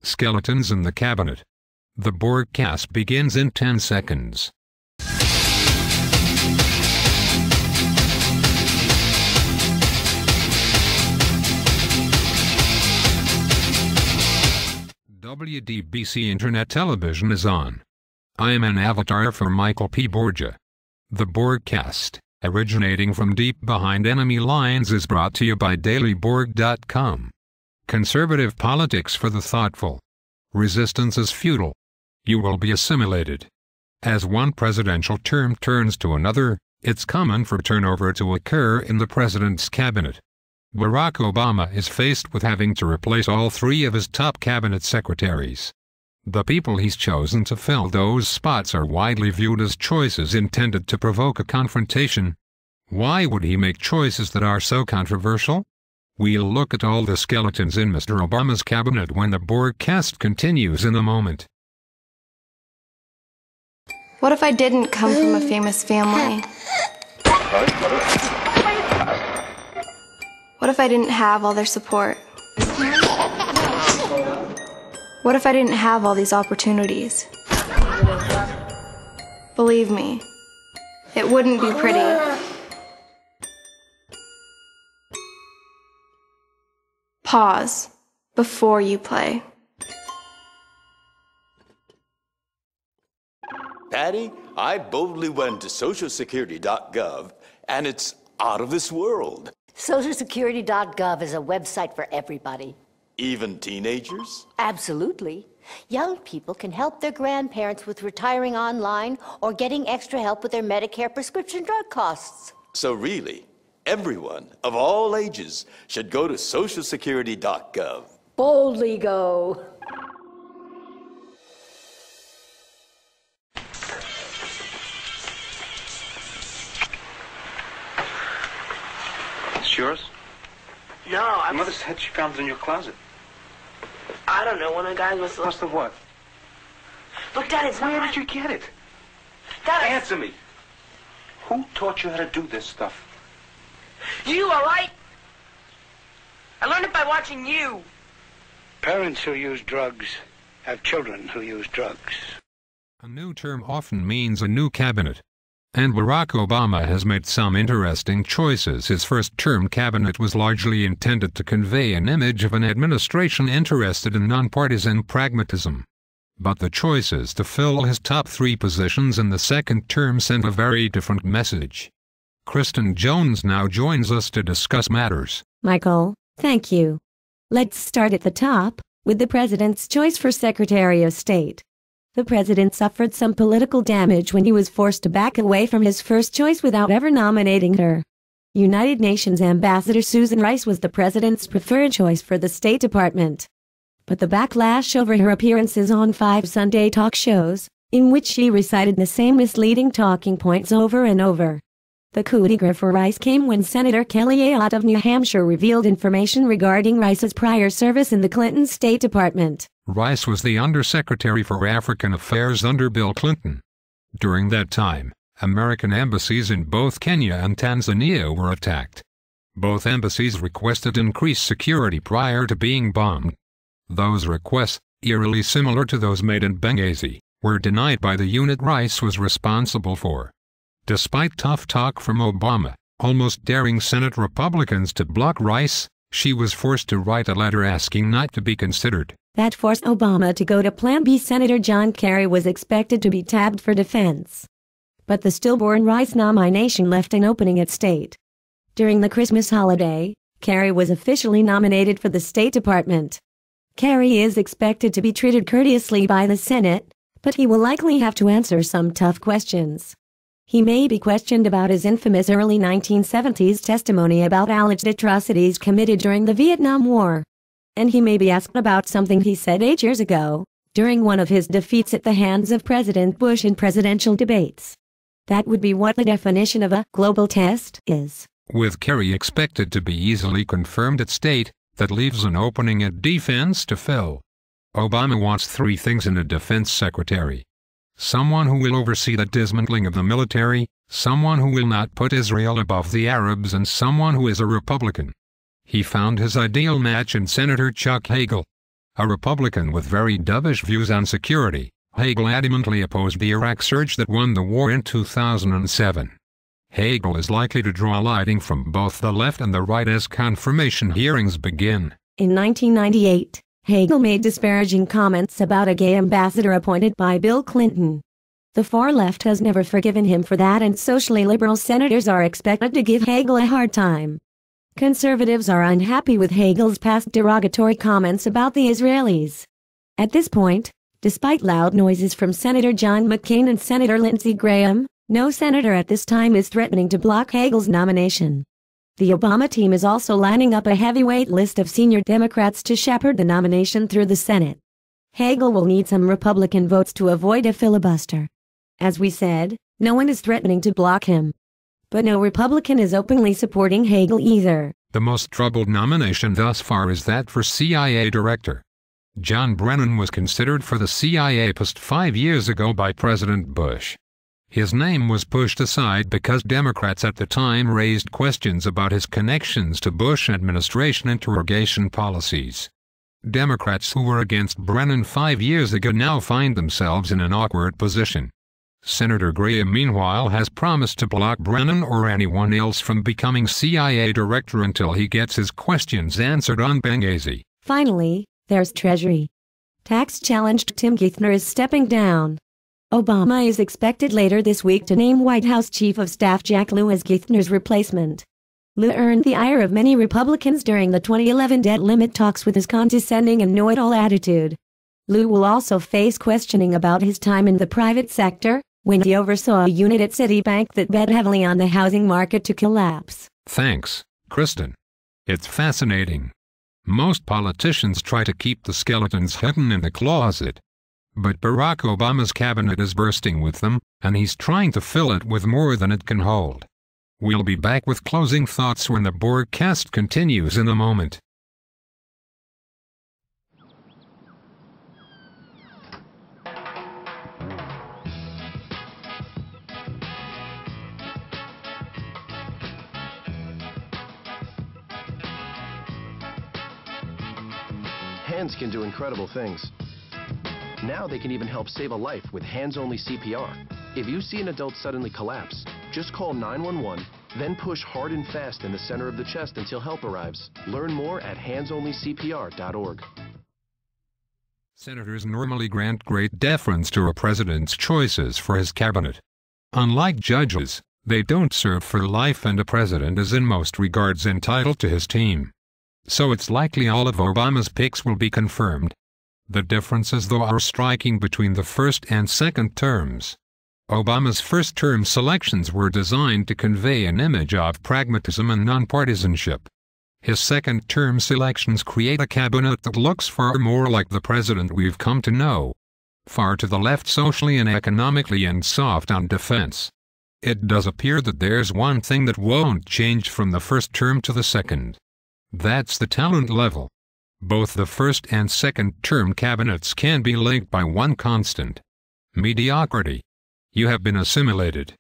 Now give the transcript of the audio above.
Skeletons in the Cabinet. The broadcast begins in 10 seconds. WDBC Internet Television is on. I am an avatar for Michael P. Borgia. The broadcast, originating from deep behind enemy lines, is brought to you by dailyborg.com. Conservative politics for the thoughtful. Resistance is futile. You will be assimilated. As one presidential term turns to another, it's common for turnover to occur in the president's cabinet. Barack Obama is faced with having to replace all three of his top cabinet secretaries. The people he's chosen to fill those spots are widely viewed as choices intended to provoke a confrontation. Why would he make choices that are so controversial? We'll look at all the skeletons in Mr. Obama's cabinet when the broadcast continues in a moment. What if I didn't come from a famous family? What if I didn't have all their support? What if I didn't have all these opportunities? Believe me, it wouldn't be pretty. Pause before you play. Patty, I boldly went to socialsecurity.gov, and it's out of this world. Socialsecurity.gov is a website for everybody. Even teenagers? Absolutely. Young people can help their grandparents with retiring online or getting extra help with their Medicare prescription drug costs. So really, everyone of all ages should go to socialsecurity.gov. Boldly go. It's yours? No, Your mother said she found it in your closet. I don't know. One of the guys must Must have what? Look, Dad, it's not Where mine. did you get it? Dad, Answer me. Who taught you how to do this stuff? You, all right? I learned it by watching you. Parents who use drugs have children who use drugs. A new term often means a new cabinet. And Barack Obama has made some interesting choices. His first-term cabinet was largely intended to convey an image of an administration interested in nonpartisan pragmatism. But the choices to fill his top three positions in the second term sent a very different message. Kristen Jones now joins us to discuss matters. Michael, thank you. Let's start at the top, with the president's choice for Secretary of State. The president suffered some political damage when he was forced to back away from his first choice without ever nominating her. United Nations Ambassador Susan Rice was the president's preferred choice for the State Department. But the backlash over her appearances on 5 Sunday talk shows, in which she recited the same misleading talking points over and over. The coup d'etat for Rice came when Senator Kelly Ayotte of New Hampshire revealed information regarding Rice's prior service in the Clinton State Department. Rice was the Undersecretary for African Affairs under Bill Clinton. During that time, American embassies in both Kenya and Tanzania were attacked. Both embassies requested increased security prior to being bombed. Those requests, eerily similar to those made in Benghazi, were denied by the unit Rice was responsible for. Despite tough talk from Obama, almost daring Senate Republicans to block Rice, she was forced to write a letter asking not to be considered. That forced Obama to go to Plan B. Senator John Kerry was expected to be tabbed for defense. But the stillborn Rice nomination left an opening at State. During the Christmas holiday, Kerry was officially nominated for the State Department. Kerry is expected to be treated courteously by the Senate, but he will likely have to answer some tough questions. He may be questioned about his infamous early 1970s testimony about alleged atrocities committed during the Vietnam War. And he may be asked about something he said 8 years ago, during one of his defeats at the hands of President Bush in presidential debates. That would be what the definition of a global test is. With Kerry expected to be easily confirmed at State, that leaves an opening at Defense to fill. Obama wants 3 things in a defense secretary. Someone who will oversee the dismantling of the military, someone who will not put Israel above the Arabs, and someone who is a Republican. He found his ideal match in Senator Chuck Hagel. A Republican with very dovish views on security, Hagel adamantly opposed the Iraq surge that won the war in 2007. Hagel is likely to draw lighting from both the left and the right as confirmation hearings begin. In 1998, Hagel made disparaging comments about a gay ambassador appointed by Bill Clinton. The far left has never forgiven him for that, and socially liberal senators are expected to give Hagel a hard time. Conservatives are unhappy with Hagel's past derogatory comments about the Israelis. At this point, despite loud noises from Senator John McCain and Senator Lindsey Graham, no senator at this time is threatening to block Hagel's nomination. The Obama team is also lining up a heavyweight list of senior Democrats to shepherd the nomination through the Senate. Hagel will need some Republican votes to avoid a filibuster. As we said, no one is threatening to block him. But no Republican is openly supporting Hagel either. The most troubled nomination thus far is that for CIA director. John Brennan was considered for the CIA post 5 years ago by President Bush. His name was pushed aside because Democrats at the time raised questions about his connections to Bush administration interrogation policies. Democrats who were against Brennan 5 years ago now find themselves in an awkward position. Senator Graham, meanwhile, has promised to block Brennan or anyone else from becoming CIA director until he gets his questions answered on Benghazi. Finally, there's Treasury. Tax-challenged Tim Geithner is stepping down. Obama is expected later this week to name White House Chief of Staff Jack Lew as Geithner's replacement. Lew earned the ire of many Republicans during the 2011 debt limit talks with his condescending and know-it-all attitude. Lew will also face questioning about his time in the private sector, when he oversaw a unit at Citibank that bet heavily on the housing market to collapse. Thanks, Kristen. It's fascinating. Most politicians try to keep the skeletons hidden in the closet. But Barack Obama's cabinet is bursting with them, and he's trying to fill it with more than it can hold. We'll be back with closing thoughts when the broadcast continues in a moment. Hands can do incredible things. Now they can even help save a life with hands-only CPR. If you see an adult suddenly collapse, just call 911, then push hard and fast in the center of the chest until help arrives. Learn more at handsonlycpr.org. Senators normally grant great deference to a president's choices for his cabinet. Unlike judges, they don't serve for life, and a president is in most regards entitled to his team. So it's likely all of Obama's picks will be confirmed. The differences, though, are striking between the first and second terms. Obama's first-term selections were designed to convey an image of pragmatism and nonpartisanship. His second-term selections create a cabinet that looks far more like the president we've come to know. Far to the left socially and economically, and soft on defense. It does appear that there's one thing that won't change from the first term to the second. That's the talent level. Both the first and second-term cabinets can be linked by one constant: mediocrity. You have been assimilated,